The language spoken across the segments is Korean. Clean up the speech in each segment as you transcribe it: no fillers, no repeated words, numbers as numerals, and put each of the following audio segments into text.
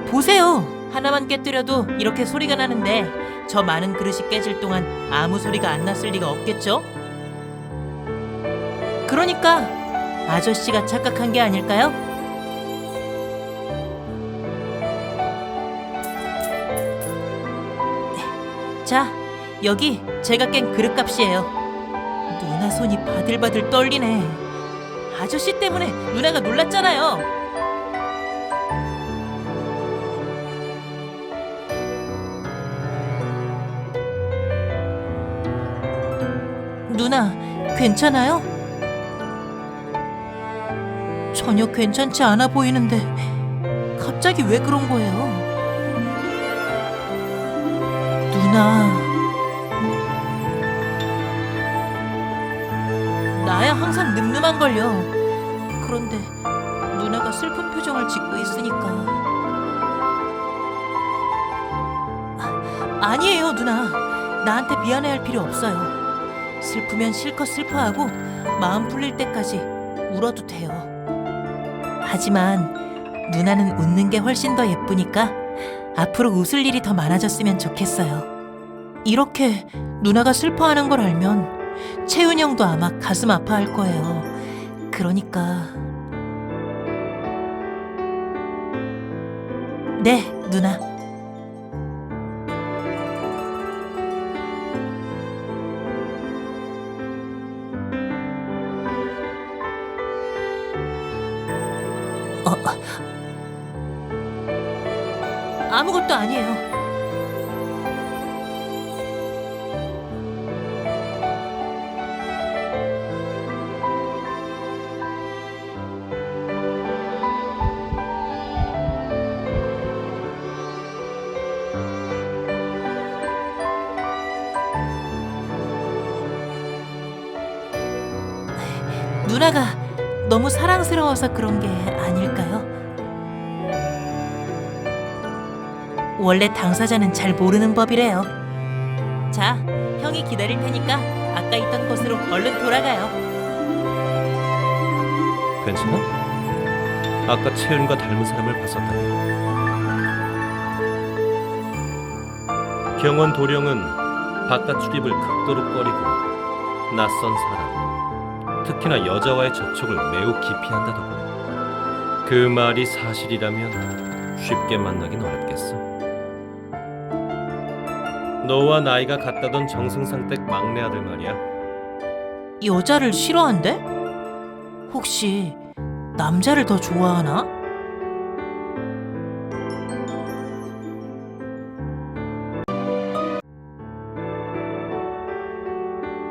보세요. 하나만 깨뜨려도 이렇게 소리가 나는데 저 많은 그릇이 깨질 동안 아무 소리가 안 났을 리가 없겠죠? 그러니까 아저씨가 착각한 게 아닐까요? 자, 여기 제가 깬 그릇값이에요. 누나 손이 바들바들 떨리네. 아저씨 때문에 누나가 놀랐잖아요. 누나, 괜찮아요? 전혀 괜찮지 않아 보이는데 갑자기 왜 그런 거예요? 누나, 나야 항상 늠름한걸요. 그런데 누나가 슬픈 표정을 짓고 있으니까. 아니에요, 누나. 나한테 미안해할 필요 없어요. 슬프면 실컷 슬퍼하고 마음 풀릴 때까지 울어도 돼요. 하지만 누나는 웃는 게 훨씬 더 예쁘니까 앞으로 웃을 일이 더 많아졌으면 좋겠어요. 이렇게 누나가 슬퍼하는 걸 알면 채윤 형도 아마 가슴 아파할 거예요. 그러니까... 네, 누나. 아무것도 아니에요. 누나가 너무 사랑스러워서 그런 게 아닐까요? 원래 당사자는 잘 모르는 법이래요. 자, 형이 기다릴 테니까 아까 있던 곳으로 얼른 돌아가요. 괜찮아? 아까 채윤과 닮은 사람을 봤었다며. 경원 도령은 바깥 출입을 극도로 꺼리고 낯선 사람, 특히나 여자와의 접촉을 매우 기피한다더군. 그 말이 사실이라면 쉽게 만나긴 어렵겠어. 너와 나이가 같다던 정승상댁 막내 아들 말이야. 여자를 싫어한대? 혹시 남자를 더 좋아하나?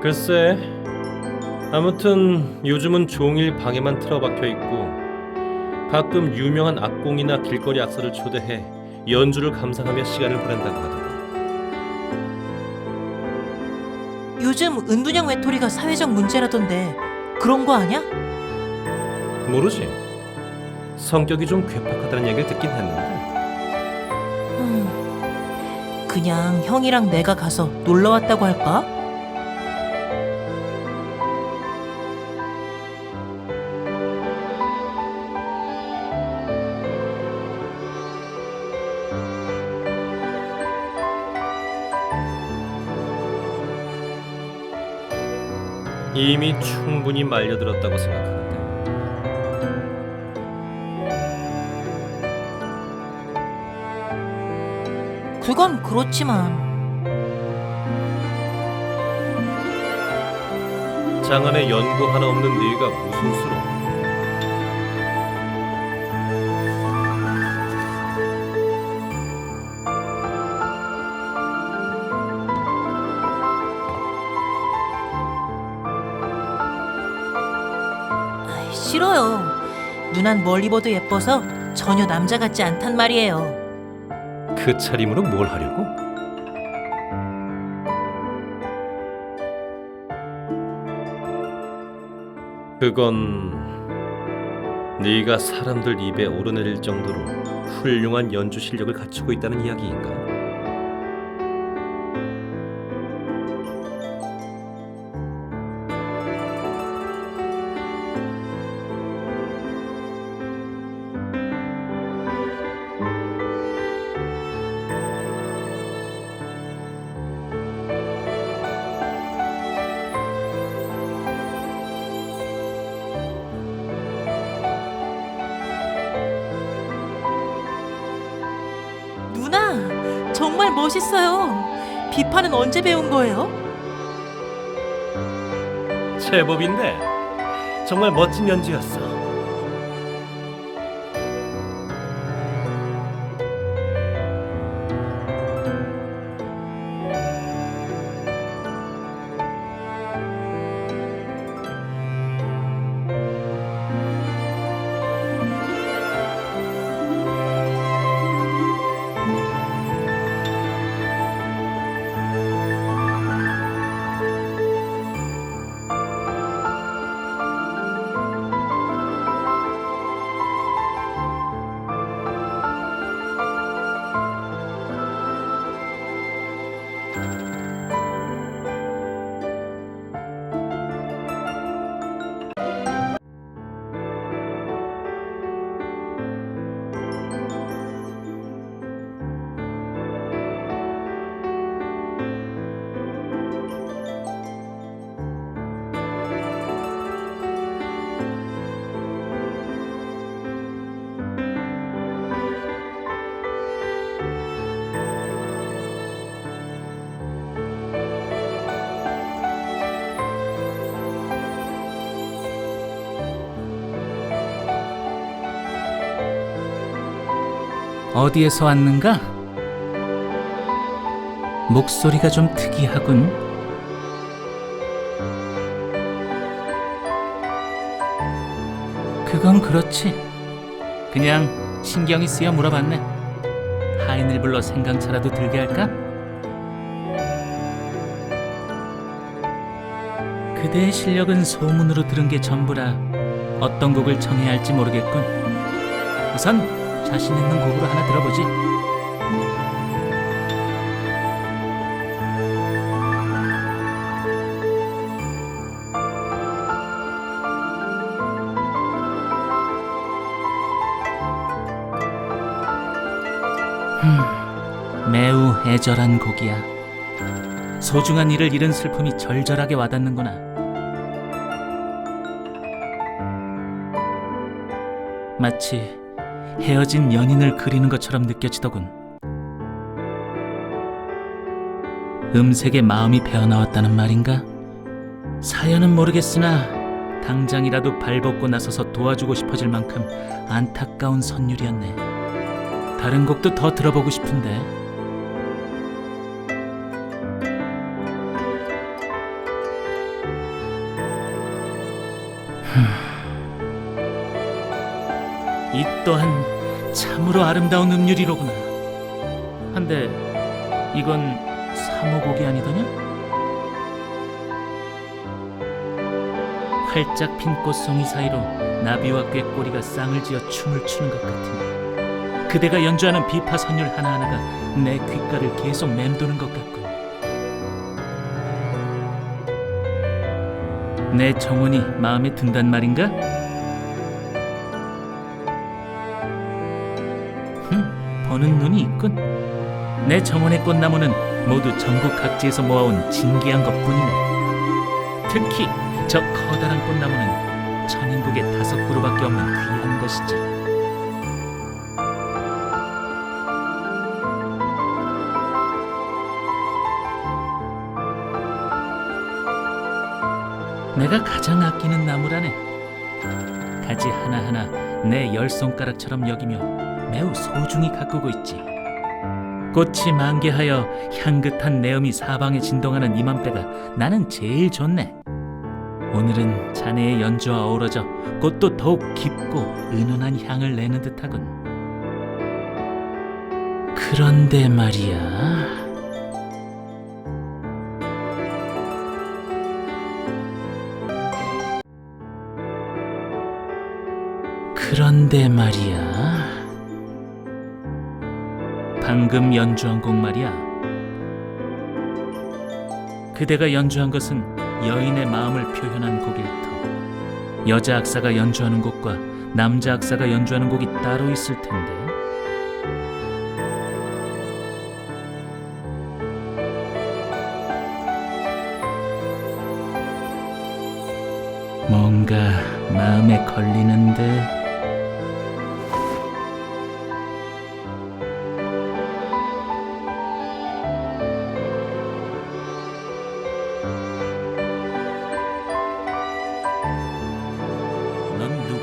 글쎄, 아무튼 요즘은 종일 방에만 틀어박혀 있고 가끔 유명한 악공이나 길거리 악사를 초대해 연주를 감상하며 시간을 보낸다고 하더군. 요즘 은둔형 외톨이가 사회적 문제라던데 그런 거 아냐? 모르지. 성격이 좀 괴팍하다는 얘기를 듣긴 했는데. 그냥 형이랑 내가 가서 놀러 왔다고 할까? 이미 충분히 말려들었다고 생각하는데. 그건 그렇지만 장안에 연고 하나 없는 네가 무슨 수로? 싫어요. 누난 뭘 입어도 예뻐서 전혀 남자 같지 않단 말이에요. 그 차림으로 뭘 하려고? 그건 네가 사람들 입에 오르내릴 정도로 훌륭한 연주 실력을 갖추고 있다는 이야기인가? 정말 멋있어요. 비파는 언제 배운 거예요? 제법인데 정말 멋진 연주였어. 어디에서 왔는가? 목소리가 좀 특이하군. 그건 그렇지. 그냥 신경이 쓰여 물어봤네. 하인을 불러 생강차라도 들게 할까? 그대의 실력은 소문으로 들은 게 전부라 어떤 곡을 청해야 할지 모르겠군. 우선 자신 있는 곡으로 하나 들어보지. 매우 애절한 곡이야. 소중한 이를 잃은 슬픔이 절절하게 와닿는구나. 마치 헤어진 연인을 그리는 것처럼 느껴지더군. 음색에 마음이 배어나왔다는 말인가? 사연은 모르겠으나 당장이라도 발벗고 나서서 도와주고 싶어질 만큼 안타까운 선율이었네. 다른 곡도 더 들어보고 싶은데. 이 또한 참으로 아름다운 음률이로구나. 한데 이건 사모곡이 아니더냐? 활짝 핀 꽃송이 사이로 나비와 꾀꼬리가 쌍을 지어 춤을 추는 것 같으니 그대가 연주하는 비파 선율 하나하나가 내 귓가를 계속 맴도는 것 같군. 내 정원이 마음에 든단 말인가? 보는 눈이 있군. 내 정원의 꽃나무는 모두 전국 각지에서 모아온 진귀한 것뿐이네. 특히 저 커다란 꽃나무는 천인국에 5그루밖에 없는 귀한 것이지. 내가 가장 아끼는 나무라네. 가지 하나하나 내 10손가락처럼 여기며 매우 소중히 가꾸고 있지. 꽃이 만개하여 향긋한 내음이 사방에 진동하는 이맘때가 나는 제일 좋네. 오늘은 자네의 연주와 어우러져 꽃도 더욱 깊고 은은한 향을 내는 듯하군. 그런데 말이야. 방금 연주한 곡 말이야. 그대가 연주한 것은 여인의 마음을 표현한 곡일 터. 여자 악사가 연주하는 곡과 남자 악사가 연주하는 곡이 따로 있을 텐데. 뭔가 마음에 걸리는데.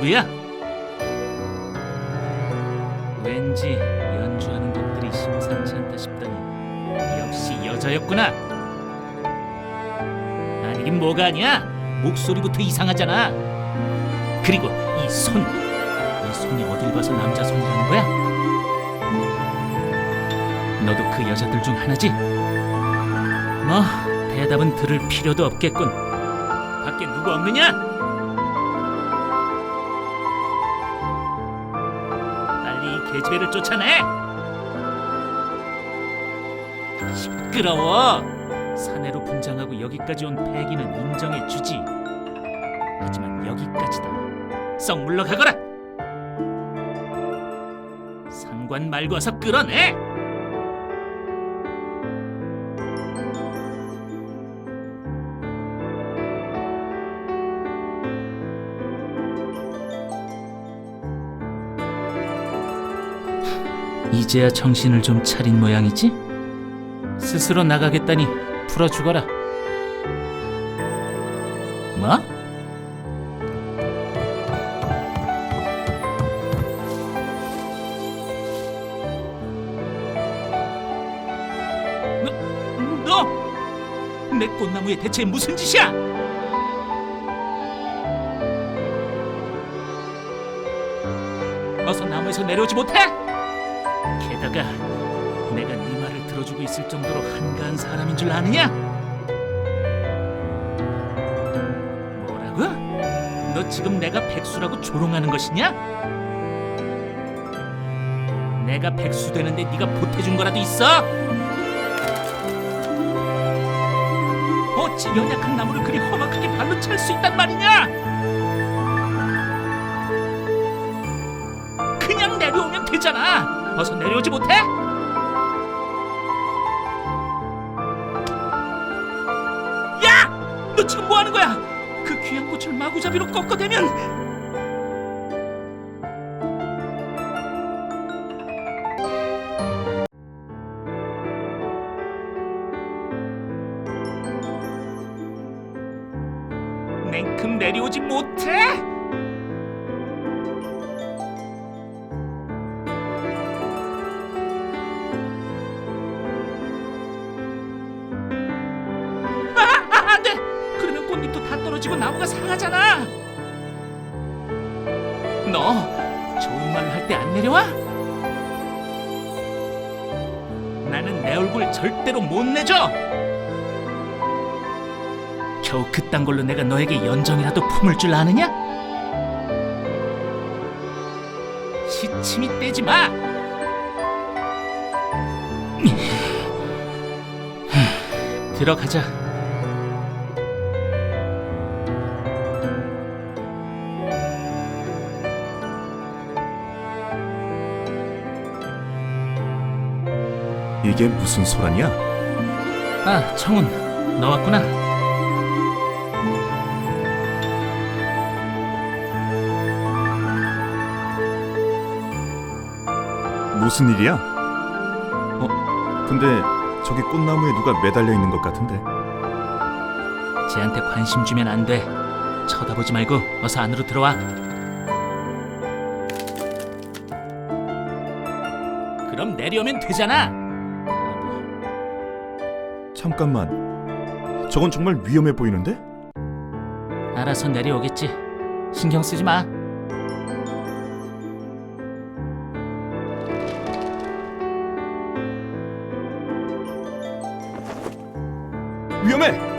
누구야? 왠지 연주하는 곡들이 심상치 않다 싶더니 역시 여자였구나. 아니긴 뭐가 아니야. 목소리부터 이상하잖아. 그리고 이 손이 어딜 봐서 남자 손이라는 거야? 너도 그 여자들 중 하나지? 뭐 대답은 들을 필요도 없겠군. 밖에 누구 없느냐? 빨리 이 계집애를 쫓아내. 시끄러워. 사내로 분장하고 여기까지 온 패기는 인정해주지. 하지만 여기까지다. 썩 물러가거라. 상관 말고 와서 끌어내. 이제야 정신을 좀 차린 모양이지? 스스로 나가겠다니 풀어주거라. 뭐? 너! 내 꽃나무에 대체 무슨 짓이야? 어서 나무에서 내려오지 못해? 게다가 내가 네 말을 들어주고 있을 정도로 한가한 사람인 줄 아느냐? 뭐라고? 너 지금 내가 백수라고 조롱하는 것이냐? 내가 백수 되는데 네가 보태준 거라도 있어? 어찌 연약한 나무를 그리 험악하게 발로 찰 수 있단 말이냐? 그냥 내려오면 되잖아. 어서 내려오지 못해? 야! 너 지금 뭐 하는 거야? 그 귀한 꽃을 마구잡이로 꺾어대면 냉큼 내려오지 못해? 안 돼! 그러면 꽃잎도 다 떨어지고 나무가 상하잖아. 너 좋은 말로 할 때 안 내려와? 나는 내 얼굴 절대로 못 내줘. 겨우 그딴 걸로 내가 너에게 연정이라도 품을 줄 아느냐? 시침이 떼지 마. 들어가자. 이게 무슨 소란이야? 아, 청훈, 너 왔구나. 무슨 일이야? 근데 저기 꽃나무에 누가 매달려 있는 것 같은데. 쟤한테 관심 주면 안 돼. 쳐다보지 말고 어서 안으로 들어와. 그럼 내려오면 되잖아. 잠깐만, 저건 정말 위험해 보이는데? 알아서 내려오겠지. 신경 쓰지 마. 위험해!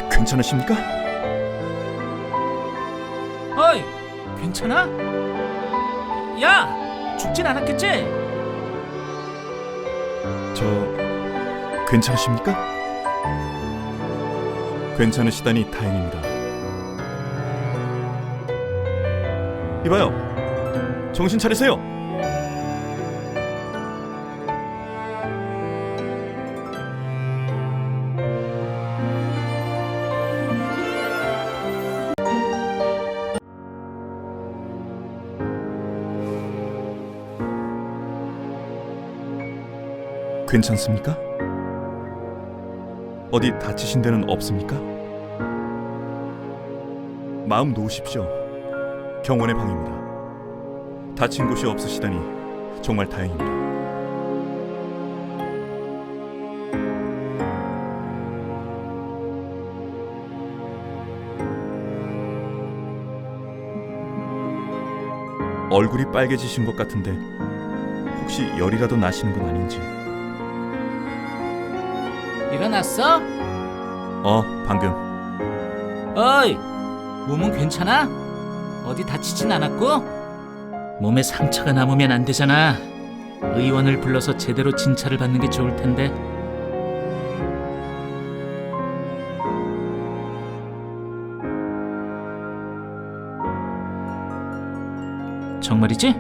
괜찮으십니까? 어이, 괜찮아? 야, 죽진 않았겠지? 저 괜찮으십니까? 괜찮으시다니 다행입니다. 이봐요, 정신 차리세요. 괜찮습니까? 어디 다치신 데는 없습니까? 마음 놓으십시오. 경원의 방입니다. 다친 곳이 없으시다니 정말 다행입니다. 얼굴이 빨개지신 것 같은데 혹시 열이라도 나시는 건 아닌지. 일어났어? 방금. 어이, 몸은 괜찮아? 어디 다치진 않았고? 몸에 상처가 남으면 안 되잖아. 의원을 불러서 제대로 진찰을 받는 게 좋을 텐데. 정말이지?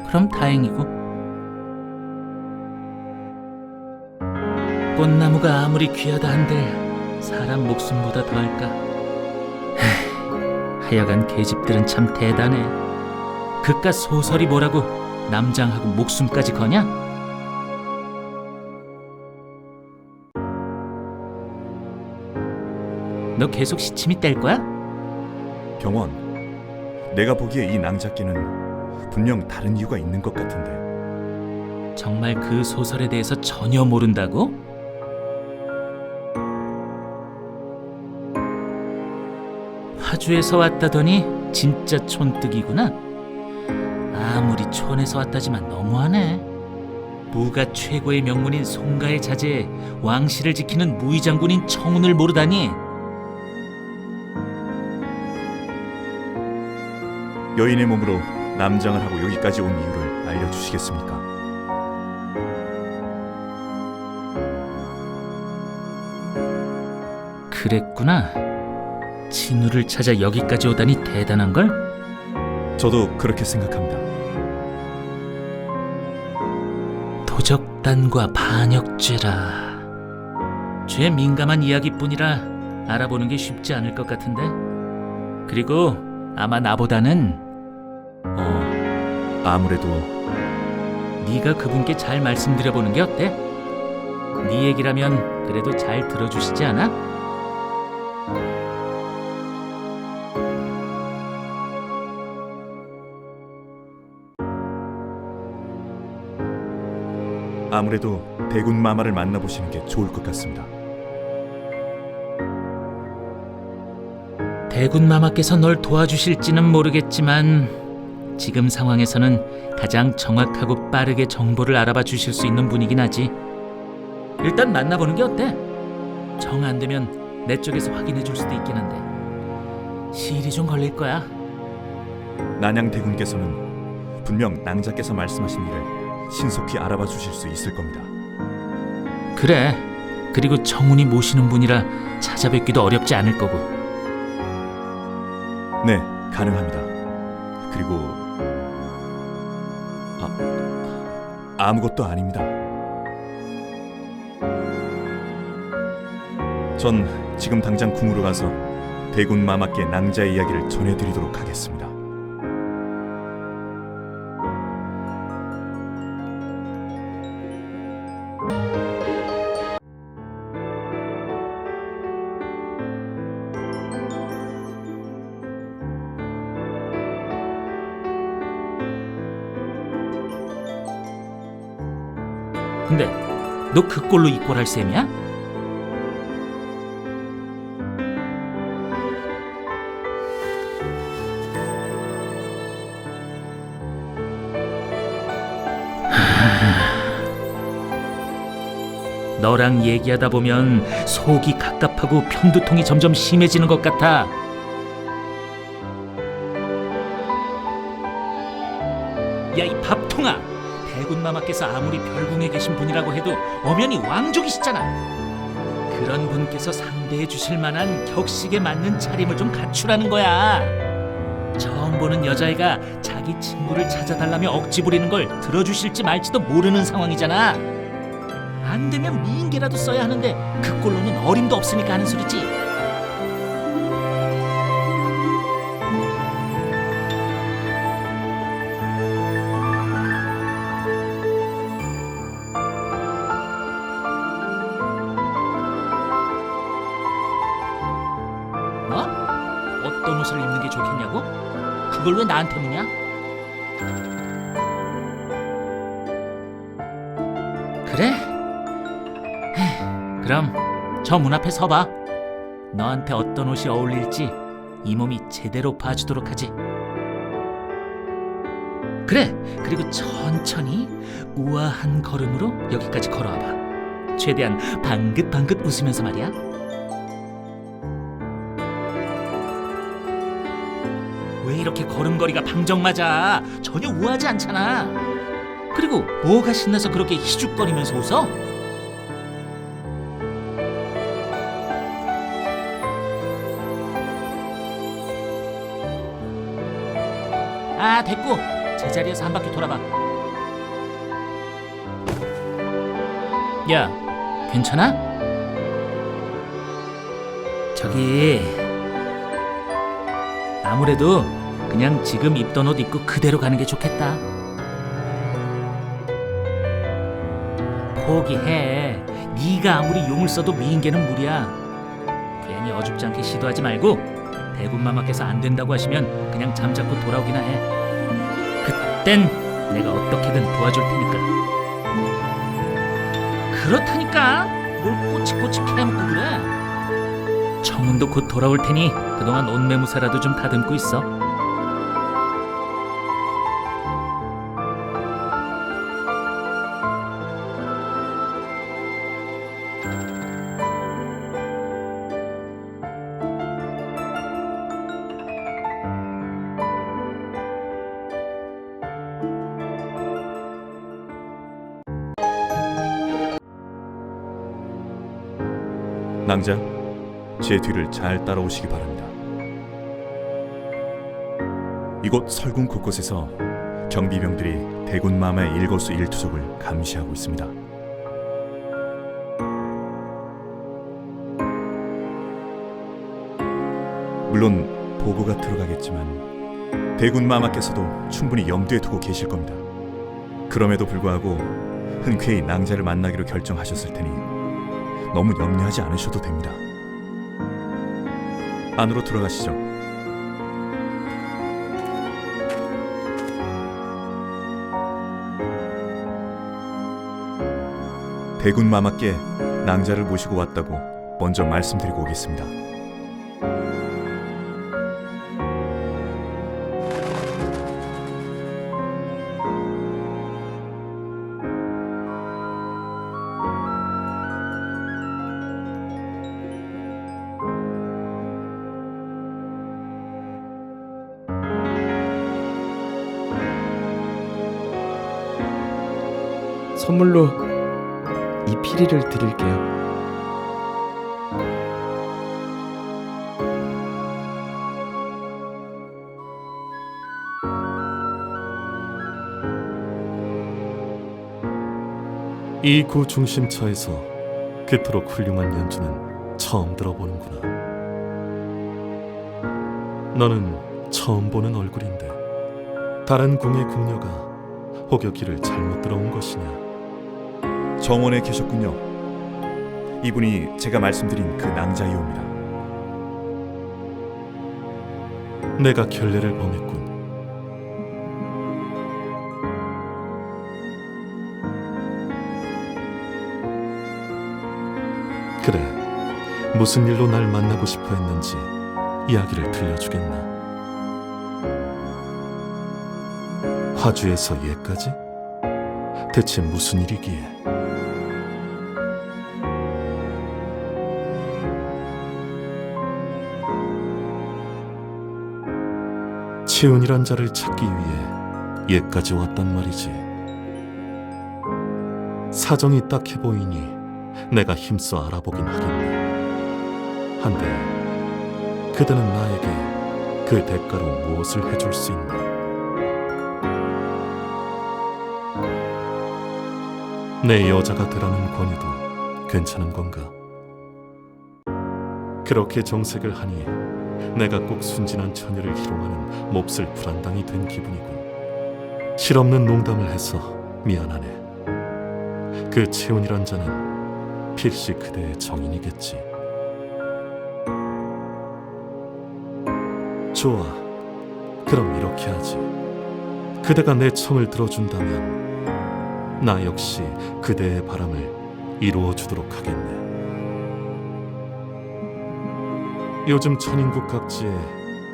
그럼 다행이고. 꽃나무가 아무리 귀하다 한들 사람 목숨보다 더할까? 하여간 계집들은 참 대단해. 그깟 소설이 뭐라고 남장하고 목숨까지 거냐? 너 계속 시침이 뗄 거야? 경원, 내가 보기에 이 낭작기는 분명 다른 이유가 있는 것 같은데. 정말 그 소설에 대해서 전혀 모른다고? 화주에서 왔다더니 진짜 촌뜨기구나. 아무리 촌에서 왔다지만 너무하네. 무가 최고의 명문인 송가의 자제에 왕실을 지키는 무의장군인 청운을 모르다니. 여인의 몸으로 남장을 하고 여기까지 온 이유를 알려주시겠습니까? 그랬구나. 진우를 찾아 여기까지 오다니 대단한걸? 저도 그렇게 생각합니다. 도적단과 반역죄라. 죄 민감한 이야기뿐이라 알아보는 게 쉽지 않을 것 같은데. 그리고 아마 나보다는 아무래도 네가 그분께 잘 말씀드려보는 게 어때? 네 얘기라면 그래도 잘 들어주시지 않아? 아무래도 대군 마마를 만나보시는 게 좋을 것 같습니다. 대군 마마께서 널 도와주실지는 모르겠지만 지금 상황에서는 가장 정확하고 빠르게 정보를 알아봐 주실 수 있는 분이긴 하지. 일단 만나보는 게 어때? 정 안 되면 내 쪽에서 확인해 줄 수도 있긴 한데 시일이 좀 걸릴 거야. 난양 대군께서는 분명 낭자께서 말씀하신 일을 신속히 알아봐 주실 수 있을 겁니다. 그래. 그리고 청운이 모시는 분이라 찾아뵙기도 어렵지 않을 거고. 네, 가능합니다. 그리고 아무것도 아닙니다. 전 지금 당장 궁으로 가서 대군 마마께 낭자의 이야기를 전해드리도록 하겠습니다. 근데 너 그 꼴로 이꼴할 셈이야? 너랑 얘기하다 보면 속이 갑갑하고 편두통이 점점 심해지는 것 같아. 야, 이 밥통아! 대군마마께서 아무리 별궁에 계신 분이라고 해도 엄연히 왕족이시잖아. 그런 분께서 상대해 주실 만한 격식에 맞는 차림을 좀 갖추라는 거야. 처음 보는 여자애가 자기 친구를 찾아달라며 억지 부리는 걸 들어주실지 말지도 모르는 상황이잖아. 안 되면 미인계라도 써야 하는데 그 꼴로는 어림도 없으니까 하는 소리지. 그걸 왜 나한테 묻냐? 그래? 그럼 저 문 앞에 서봐. 너한테 어떤 옷이 어울릴지 이 몸이 제대로 봐주도록 하지. 그래, 그리고 천천히 우아한 걸음으로 여기까지 걸어와봐. 최대한 방긋방긋 웃으면서 말이야. 왜 이렇게 걸음걸이가 방정맞아? 전혀 우아하지 않잖아. 그리고 뭐가 신나서 그렇게 희죽거리면서 웃어? 아, 됐고 제자리에서 한 바퀴 돌아봐. 야, 괜찮아? 저기 아무래도 그냥 지금 입던 옷 입고 그대로 가는 게 좋겠다. 포기해. 네가 아무리 용을 써도 미인계는 무리야. 괜히 어줍지 않게 시도하지 말고 대군마마께서 안 된다고 하시면 그냥 잠자코 돌아오기나 해. 그땐 내가 어떻게든 도와줄 테니까. 그렇다니까. 뭘 꼬치꼬치 캐묻고 그래. 청운도 곧 돌아올 테니 그동안 옷매무새라도 좀 다듬고 있어. 낭자, 제 뒤를 잘 따라오시기 바랍니다. 이곳 설궁 곳곳에서 경비병들이 대군마마의 일거수일투족을 감시하고 있습니다. 물론 보고가 들어가겠지만 대군마마께서도 충분히 염두에 두고 계실 겁니다. 그럼에도 불구하고 흔쾌히 낭자를 만나기로 결정하셨을 테니 너무 염려하지 않으셔도 됩니다. 안으로 들어가시죠. 대군마마께 낭자를 모시고 왔다고 먼저 말씀드리고 오겠습니다. 선물로 이 피리를 드릴게요. 이 구 중심처에서 그토록 훌륭한 연주는 처음 들어보는구나. 너는 처음 보는 얼굴인데 다른 궁의 궁녀가 혹여 길을 잘못 들어온 것이냐? 정원에 계셨군요. 이분이 제가 말씀드린 그 낭자이옵니다. 내가 결례를 범했군. 그래, 무슨 일로 날 만나고 싶어 했는지 이야기를 들려주겠나? 화주에서 예까지? 대체 무슨 일이기에? 채운이란 자를 찾기 위해 예까지 왔단 말이지. 사정이 딱해 보이니 내가 힘써 알아보긴 하겠네. 한데 그대는 나에게 그 대가로 무엇을 해줄 수 있나? 내 여자가 되라는 권유도 괜찮은 건가? 그렇게 정색을 하니 내가 꼭 순진한 처녀를 희롱하는 몹쓸 불안당이 된 기분이군. 실없는 농담을 해서 미안하네. 그 채운이란 자는 필시 그대의 정인이겠지. 좋아, 그럼 이렇게 하지. 그대가 내 청을 들어준다면 나 역시 그대의 바람을 이루어 주도록 하겠네. 요즘 천인국 각지에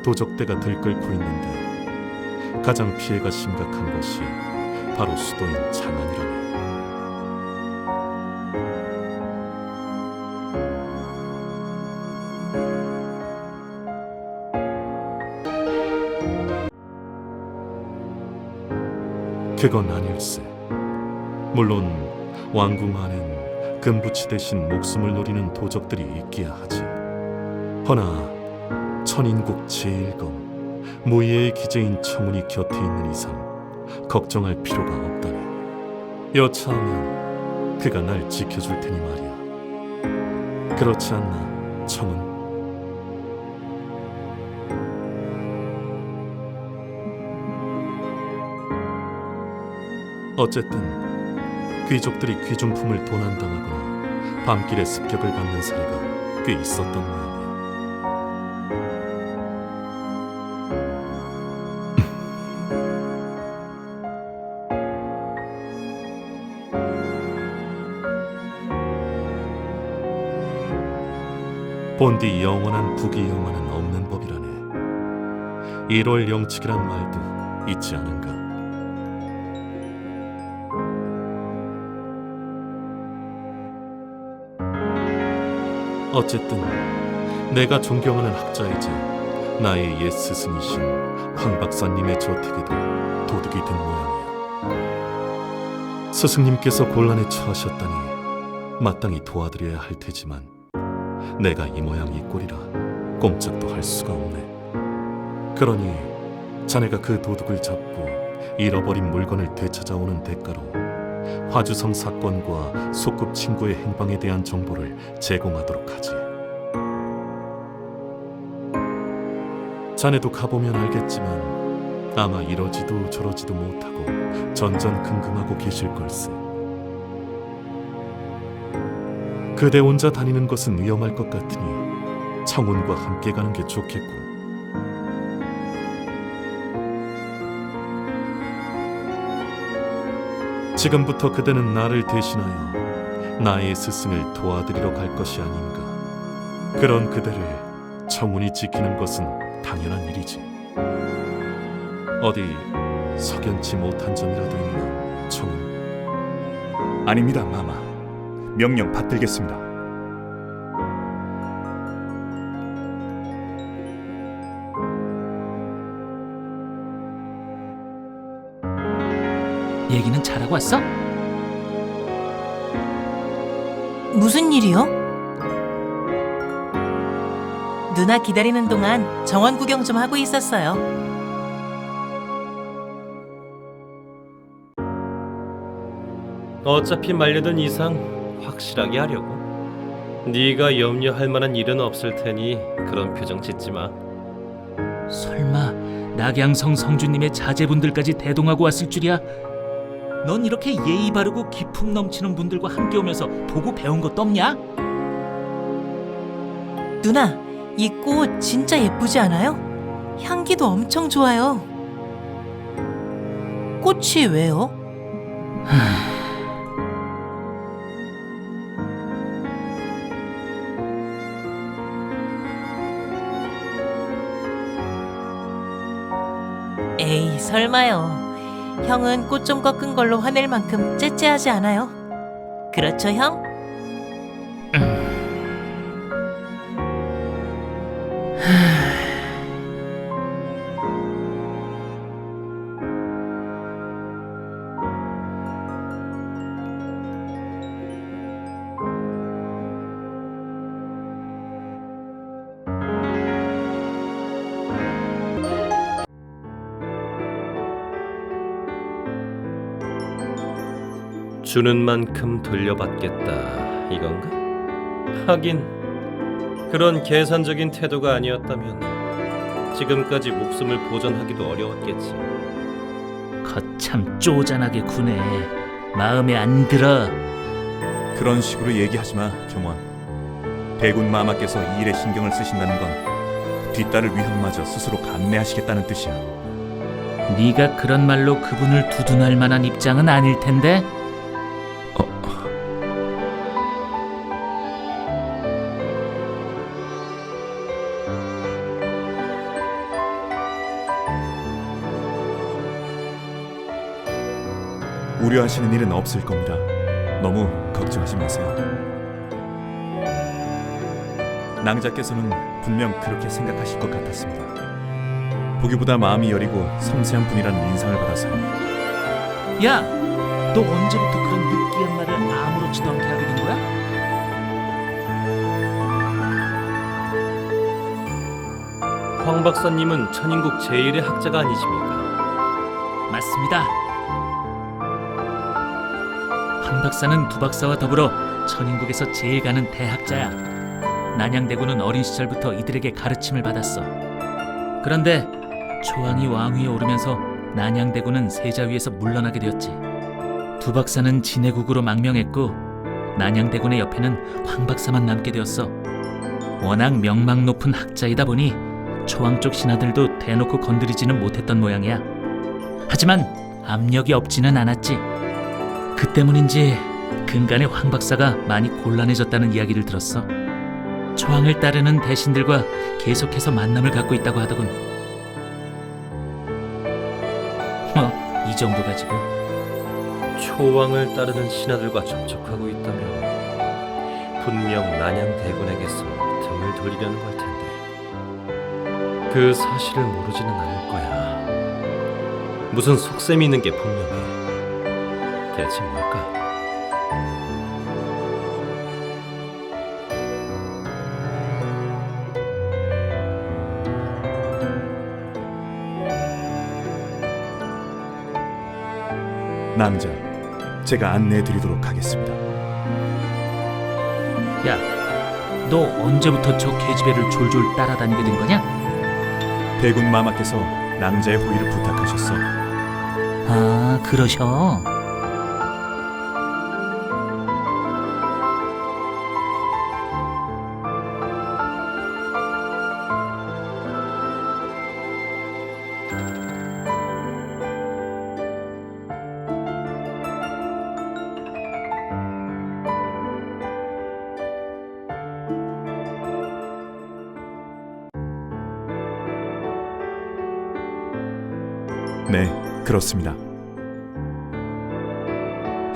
도적대가 들끓고 있는데 가장 피해가 심각한 것이 바로 수도인 장안이라네. 그건 아닐세. 물론 왕궁 안엔 금부치 대신 목숨을 노리는 도적들이 있기야 하지. 허나 천인국 제1검 무예의 기재인 청운이 곁에 있는 이상 걱정할 필요가 없다네. 여차하면 그가 날 지켜줄 테니 말이야. 그렇지 않나, 청운? 어쨌든 귀족들이 귀중품을 도난당하거나 밤길에 습격을 받는 사례가 꽤 있었던 모양이야. 본디 영원한 부귀영화는 없는 법이라네. 1월 영칙이란 말도 있지 않은가? 어쨌든 내가 존경하는 학자이자 나의 옛 스승이신 황 박사님의 저택에도 도둑이 든 모양이야. 스승님께서 곤란에 처하셨다니 마땅히 도와드려야 할 테지만 내가 이 모양 이 꼴이라 꼼짝도 할 수가 없네. 그러니 자네가 그 도둑을 잡고 잃어버린 물건을 되찾아오는 대가로 화주성 사건과 소꿉 친구의 행방에 대한 정보를 제공하도록 하지. 자네도 가보면 알겠지만 아마 이러지도 저러지도 못하고 전전긍긍하고 계실 걸세. 그대 혼자 다니는 것은 위험할 것 같으니 청운과 함께 가는 게 좋겠군. 지금부터 그대는 나를 대신하여 나의 스승을 도와드리러 갈 것이 아닌가. 그런 그대를 청운이 지키는 것은 당연한 일이지. 어디 석연치 못한 점이라도 있나, 청운? 아닙니다, 마마. 명령 받들겠습니다. 얘기는 잘하고 왔어? 무슨 일이요? 누나 기다리는 동안 정원 구경 좀 하고 있었어요. 어차피 말려둔 이상 확실하게 하려고. 네가 염려할 만한 일은 없을 테니 그런 표정 짓지 마. 설마 낙양성 성주님의 자제분들까지 대동하고 왔을 줄이야? 넌 이렇게 예의 바르고 기품 넘치는 분들과 함께 오면서 보고 배운 것도 없냐? 누나, 이 꽃 진짜 예쁘지 않아요? 향기도 엄청 좋아요. 꽃이 왜요? 에이, 설마요. 형은 꽃 좀 꺾은 걸로 화낼 만큼 째째하지 않아요. 그렇죠, 형? 주는 만큼 돌려받겠다 이건가? 하긴 그런 계산적인 태도가 아니었다면 지금까지 목숨을 보전하기도 어려웠겠지. 거참 쪼잔하게 구네. 마음에 안 들어. 그런 식으로 얘기하지 마, 경원. 대군 마마께서 이 일에 신경을 쓰신다는 건 뒷딸을 위험마저 스스로 감내하시겠다는 뜻이야. 네가 그런 말로 그분을 두둔할 만한 입장은 아닐 텐데. 우려하시는 일은 없을 겁니다. 너무 걱정하지 마세요. 낭자께서는 분명 그렇게 생각하실 것 같았습니다. 보기보다 마음이 여리고 섬세한 분이라는 인상을 받아서요. 야, 너 언제부터 그런 느끼한 말을 아무렇지도 않게 하게 된 거야? 황 박사님은 천인국 제1의 학자가 아니십니까? 맞습니다. 황 박사는 두 박사와 더불어 천인국에서 제일 가는 대학자야. 난양대군은 어린 시절부터 이들에게 가르침을 받았어. 그런데 초왕이 왕위에 오르면서 난양대군은 세자위에서 물러나게 되었지. 두 박사는 진해국으로 망명했고 난양대군의 옆에는 황 박사만 남게 되었어. 워낙 명망 높은 학자이다 보니 초왕 쪽 신하들도 대놓고 건드리지는 못했던 모양이야. 하지만 압력이 없지는 않았지. 그 때문인지 근간에 황 박사가 많이 곤란해졌다는 이야기를 들었어. 초왕을 따르는 대신들과 계속해서 만남을 갖고 있다고 하더군. 이 정도 가지고. 초왕을 따르는 신하들과 접촉하고 있다면 분명 난양대군에게서 등을 돌리려는 걸 텐데 그 사실을 모르지는 않을 거야. 무슨 속셈이 있는 게 분명해. 대체 뭘까? 낭자, 제가 안내해드리도록 하겠습니다. 야, 너 언제부터 저 계집애를 졸졸 따라다니게 된 거냐? 대군 마마께서 낭자의 호의를 부탁하셨어. 아, 그러셔. 네, 그렇습니다.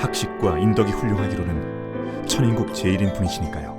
학식과 인덕이 훌륭하기로는 천인국 제일인 분이시니까요.